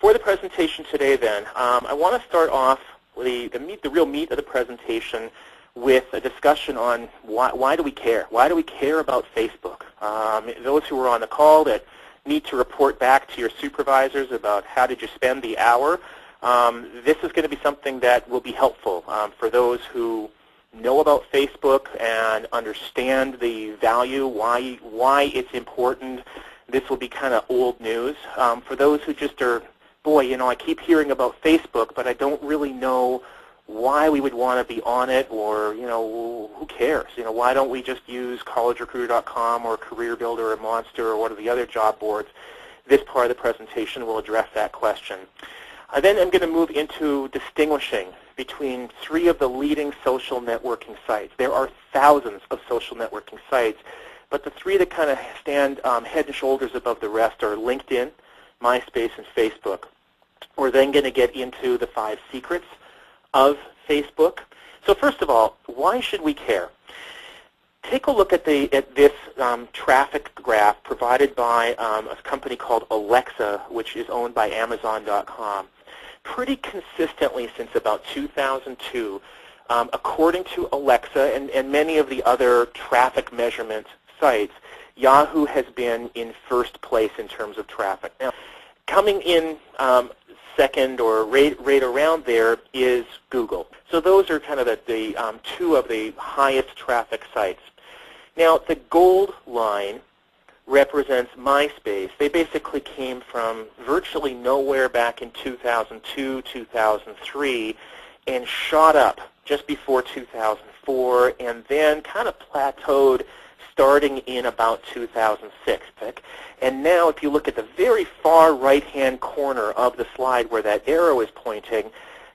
For the presentation today then, I want to start off with the real meat of the presentation with a discussion on why do we care? Why do we care about Facebook? Those who are on the call that need to report back to your supervisors about how did you spend the hour, this is going to be something that will be helpful for those who know about Facebook and understand the value, why it's important. This will be kind of old news. For those who just are, boy, you know, I keep hearing about Facebook, but I don't really know why we would want to be on it, or, you know, who cares? You know, why don't we just use collegerecruiter.com or CareerBuilder or Monster or one of the other job boards? This part of the presentation will address that question. Then I'm going to move into distinguishing between three of the leading social networking sites. There are thousands of social networking sites, but the three that kind of stand head and shoulders above the rest are LinkedIn, MySpace, and Facebook. We're then going to get into the 5 secrets of Facebook. So first of all, why should we care? Take a look at this traffic graph provided by a company called Alexa, which is owned by Amazon.com. Pretty consistently since about 2002, according to Alexa and many of the other traffic measurement sites, Yahoo has been in first place in terms of traffic. Now, coming in second or right around there is Google. So those are kind of the two of the highest traffic sites. Now, the gold line represents MySpace. They basically came from virtually nowhere back in 2002, 2003, and shot up just before 2004, and then kind of plateaued starting in about 2006. And now if you look at the very far right-hand corner of the slide where that arrow is pointing,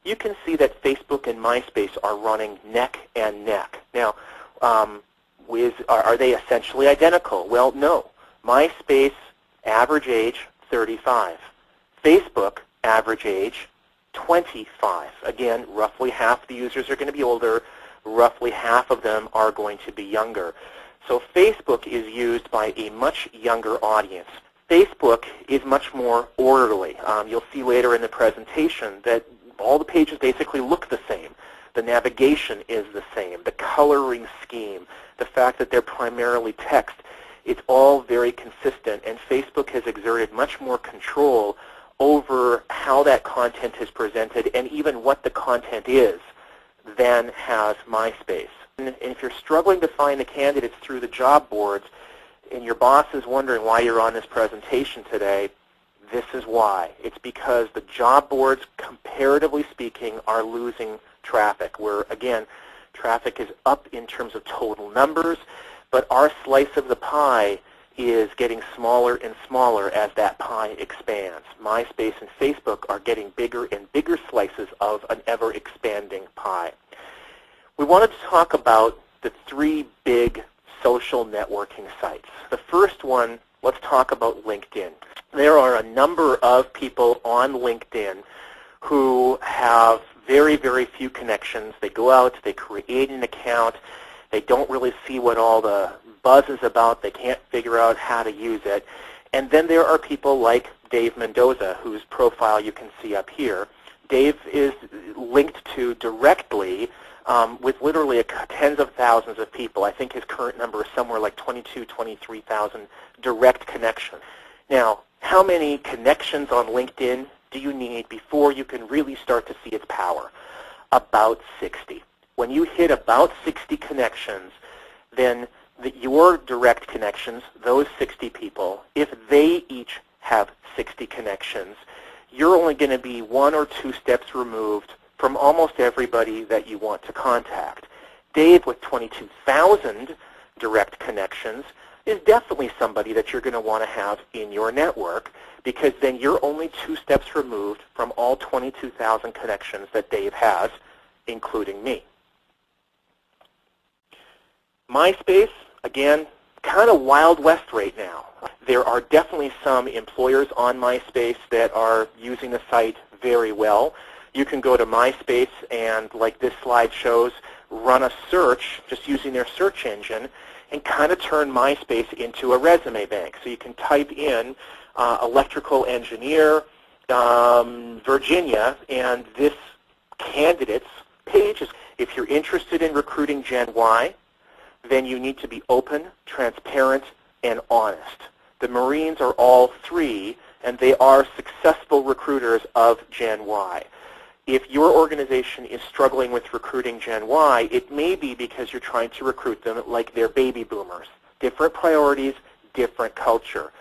you can see that Facebook and MySpace are running neck and neck. Now, are they essentially identical? Well, no. MySpace, average age, 35. Facebook, average age, 25. Again, roughly half the users are going to be older. Roughly half of them are going to be younger. So Facebook is used by a much younger audience. Facebook is much more orderly. You'll see later in the presentation that all the pages basically look the same. The navigation is the same. The coloring scheme, the fact that they're primarily text, it's all very consistent, and Facebook has exerted much more control over how that content is presented and even what the content is than has MySpace. And if you're struggling to find the candidates through the job boards and your boss is wondering why you're on this presentation today, this is why. It's because the job boards, comparatively speaking, are losing traffic, where, again, traffic is up in terms of total numbers, but our slice of the pie is getting smaller and smaller as that pie expands. MySpace and Facebook are getting bigger and bigger slices of an ever-expanding pie. We wanted to talk about the 3 big social networking sites. The first one, let's talk about LinkedIn. There are a number of people on LinkedIn who have very, very few connections. They go out, they create an account, they don't really see what all the buzz is about, they can't figure out how to use it. And then there are people like Dave Mendoza, whose profile you can see up here. Dave is linked to directly with literally tens of thousands of people. I think his current number is somewhere like 23,000 direct connections. Now, how many connections on LinkedIn do you need before you can really start to see its power? About 60. When you hit about 60 connections, then your direct connections, those 60 people, if they each have 60 connections, you're only going to be 1 or 2 steps removed from almost everybody that you want to contact. Dave, with 22,000 direct connections, is definitely somebody that you're going to want to have in your network, because then you're only 2 steps removed from all 22,000 connections that Dave has, including me. MySpace, again, kind of Wild West right now. There are definitely some employers on MySpace that are using the site very well. You can go to MySpace and, like this slide shows, run a search just using their search engine and kind of turn MySpace into a resume bank. So you can type in electrical engineer, Virginia, and this candidate's page is, if you're interested in recruiting Gen Y, then you need to be open, transparent, and honest. The Marines are all three, and they are successful recruiters of Gen Y. If your organization is struggling with recruiting Gen Y, it may be because you're trying to recruit them like they're baby boomers. Different priorities, different culture.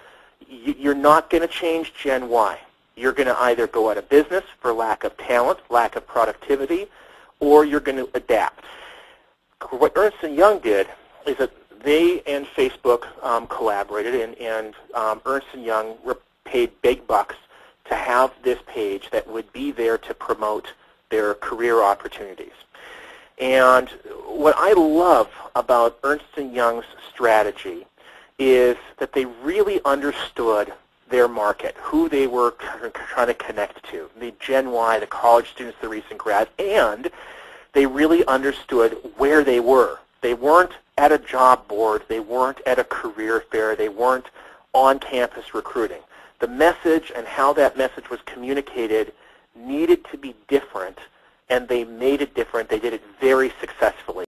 You're not going to change Gen Y. You're going to either go out of business for lack of talent, lack of productivity, or you're going to adapt. What Ernst & Young did is that they and Facebook collaborated, and Ernst & Young paid big bucks to have this page that would be there to promote their career opportunities. And what I love about Ernst & Young's strategy is that they really understood their market, who they were trying to connect to, the Gen Y, the college students, the recent grads, and they really understood where they were. They weren't at a job board, they weren't at a career fair, they weren't on campus recruiting. The message and how that message was communicated needed to be different, and they made it different. They did it very successfully.